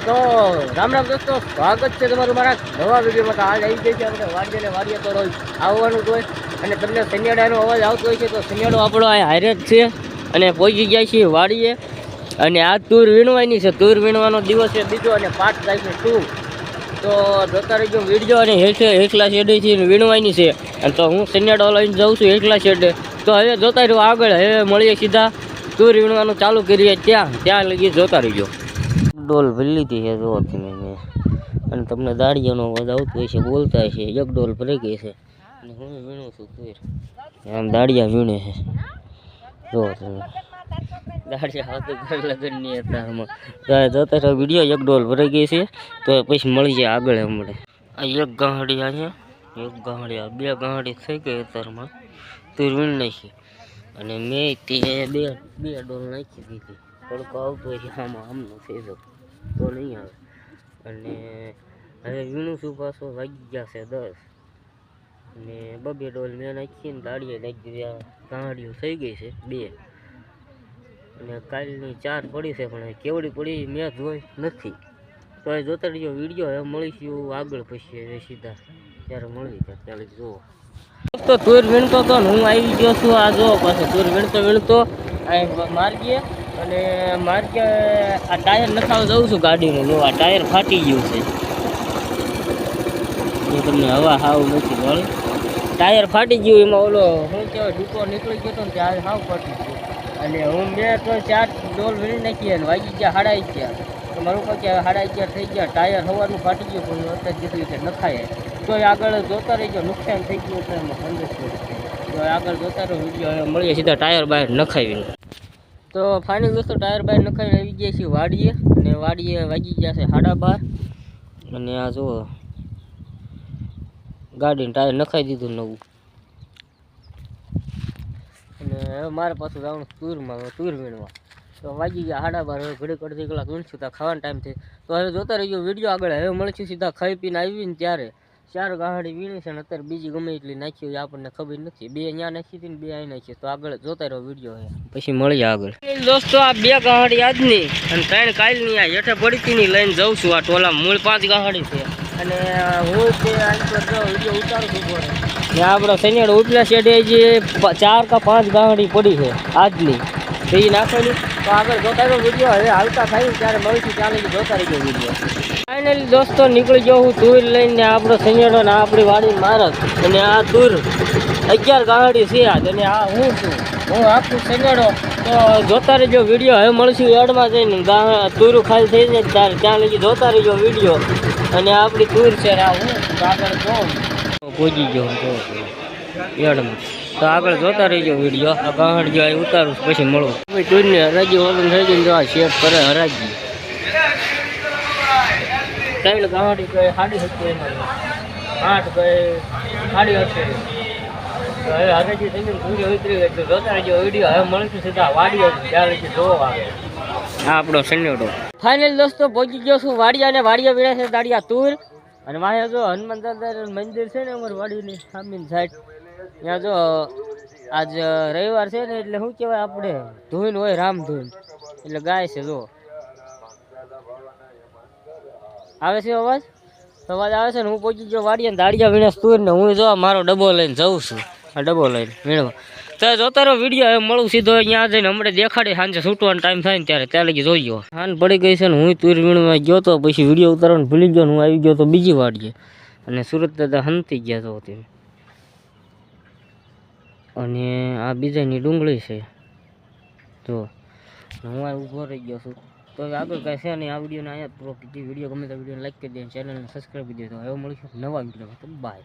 તો રામ રામ દોસ્તો, સ્વાગત છે તમારું મારા નવા વિડીયોમાં. તો આજ આવી ગઈ છે આપણે વાડીએ તો રોજ આવવાનું જ હોય અને તમને સનિયાળાનો અવાજ આવતો હોય છે. તો સનિયાળો આપણો આ હારે જ છે અને પહોંચી ગયા છીએ વાડીએ. અને આ તૂર વીણવાની છે. તૂર વીણવાનો દિવસ છે બીજો અને 5 તારીખે તૂર. તો જોતા રહીજો વિડીયો. અને હેઠલા શેડેથી વીણવાની છે. અને તો હું સનિયાળો લઈને જાઉં છું હેઠલા શેડે. તો હવે જોતા રહ્યો આગળ. હવે મળીએ સીધા તૂર વીણવાનું ચાલુ કરીએ ત્યાં લગી જોતા રહીજો. ડોલ ભરી લીધી છે જો તમે. અને તમને દાડિયાનો અવાજ આવતો હોય છે, બોલતા છે. એક ડોલ ભરી ગઈ છે અને હું વીણું છું તૂર. આમ દાડિયા વીણે છે જો તમે. દાડિયા હતા લગ્નની હતા આમાં. જોતા રહ્યો વિડીયો. એક ડોલ ભરાઈ ગઈ છે. તો પછી મળી જાય આગળ. હમણાં આ એક ગાંહડી અહીંયા, એક ગાંહડી, આ 2 ગાંહડી થઈ ગઈ અત્યારમાં. તૂર વીણ નાખી અને મેં તે બે ડોલ નાખી દીધી. તડકો આવતો હોય છે આમાં, આમનો થઈ જાવ તો નહીં આવે. અને હવે વીણું છું પાછો. વાગી ગયા છે 10 અને 2 ડોલ મેં નાખી ને દાડિયા નાખી દીધી. ગાંહડીઓ થઈ ગઈ છે 2 અને કાલની 4 પડી છે, પણ કેવડી પડી મેં જોઈ નથી. તો એ જોતા રહીજો વિડીયો. હવે મળીશું આગળ પછી સીધા ત્યારે મળી ત્યારે જુઓ. તો તૂર વીણતો હતો ને હું આવી ગયો છું. આ જો પાછો તૂર વીણતો માર્ગીએ. અને માર્ગે આ ટાયર નખાવા જઉં છું ગાડીનું. જો આ ટાયર ફાટી ગયું છે. એ તમને હવા હાવ નથી મળી. ટાયર ફાટી ગયું. એમાં ઓલો શું કહેવાય ડૂકો નીકળી ગયો હતો ને ત્યારે હાવ ફાટી ગયું. અને હું મેં તો 4 ડોલ વીણી નાખી અને વાગી ગયા 11:30. તો મારું કહે કે 11:30 થઈ ગયા. ટાયર હવાનું ફાટી ગયું પણ અત્યારે કીધું કે નખાય. તો આગળ જોતા રહીજો. નુકસાન થઈ ગયું છે એમાં 1500. તો આગળ જોતા રહો વિડીયો. મળીએ સીધા ટાયર બહાર નખાવીને. તો ફાઇનલ દોસ્તો ટાયર બહાર નખાવીને આવી ગયા છીએ વાડીએ. અને વાડીએ વાગી ગયા છે 12:30. અને આ જુઓ ગાડીને ટાયર નખાઈ દીધું નવું. અને હવે મારે પાછું જવાનું તૂર વીણવા. તો વાગી ગયા 12:30. હવે ઘડીક અડધી કલાક વીણશું ત્યાં ખાવાનો ટાઈમ થઈ. તો હવે જોતા રહીજો વિડીયો આગળ. હવે મળીશું સીધા ખાઈ પીને આવીને ત્યારે. 4 ગાંહડી વીણી છે ને અત્યારે બીજી ગમે એટલી નાખી હોય આપણને ખબર નથી. 2 અહીંયા નાખી હતી ને 2 અહીં નાખી. તો આગળ જોતા રહ્યો વિડીયો. પછી મળીએ આગળ. દોસ્તો આ 2 ગાંહડી આજની અને 3 કાલની આ હેઠે પડી હતી ની લઈને જાઉં છું. આ ટોલા મૂળ 5 ગાંહડી છે. અને હું તે વિડીયો ઉતારું છું બોરે. ને આપણો સૈન્યડો ઉપલા શેડે જે 4 કે 5 ગાંહડી પડી છે આજની. તો એ નાખેલી. તો આગળ જોતા રહ્યો વિડીયો. હવે હાલતા થાય ત્યારે મળીશું ત્યાં લગી જોતા રહીજો વિડીયો. ફાઇનલી દોસ્તો નીકળી ગયો હું તૂર લઈને. આપણો સૈન્યડો ને આપણી વાડી મારક. અને આ તૂર 11 ગાંહડી છે આજ. અને આ હું છું, હું આખું સૈન્યડો. તો જોતા રહેજો વિડીયો. હવે મળશું એડમાં જઈને તૂરું ખાલી થઈ જાય ત્યારે ત્યાં લગી જોતા રહેજો વિડીયો. અને આપણી તૂર છે આ હું આગળ જોઉં પહોંચી ગયો એડમાં. તો આગળ જોતા રહીજો વિડીયો. આ ગાંહડ જો ઉતારું પછી મળું. તૂરની હરાજી ઓલું થઈ ગઈ. જો આ શેપ કરે હરાજી 3 ગાંહડી ગઈ 7.5 8 ગઈ 8.5. હવે હરાજી થઈ ગઈ. પૂરી ઉતરી ગઈ. તો જોતા રહેજો વિડીયો. હવે મળશું સીધા વાડીઓ ત્યારે જોવા આવે. આ આપણો સન્યોડો. ફાઇનલ દોસ્તો પહોંચી ગયો છું વાડિયા. ને વાડિયા વીણા છે દાડિયા તૂર. અને મારે જો હનુમાન દાદા મંદિર છે ને અમારી વાડીની સામેની સાઈડ. ત્યાં જો આજ રવિવાર છે ને એટલે શું કહેવાય આપણે ધૂન હોય રામધૂન. એટલે ગાય છે જો. આવે છે અવાજ આવે છે ને. હું પહોંચી ગયો વાડિયા દાડિયા વીણા તૂર. ને હું જો મારો ડબ્બો લઈને જાઉં છું. આ ડબ્બો લઈને વીણવા. તો જોતા રહો વિડીયો. હવે મળું સીધો અહીંયા જઈને. હમણાં દેખાડે સાંજે છૂટવાનો ટાઈમ થાય ને ત્યારે ત્યાં લગી જોઈ ગયો. હાન પડી ગઈ છે ને હું તૂર વીણવા ગયો તો પછી વિડીયો ઉતારવાનું ભૂલી ગયો. હું આવી ગયો તો બીજી વાડીએ. અને સુરત દાદા હંતી ગયા તો તેમ. અને આ બીજાની ડુંગળી છે તો હું આ ઊભો રહી ગયો છું. તો આગળ કાંઈ છે નહીં. આ વિડીયોને અહીંયા પૂરો કીધી. વિડીયો ગમે તો વિડીયોને લાઈક કરી દે, ચેનલને સબસ્ક્રાઈબ કરી દે. તો હવે મળીશું નવા વિડીયોમાં. તો બાય.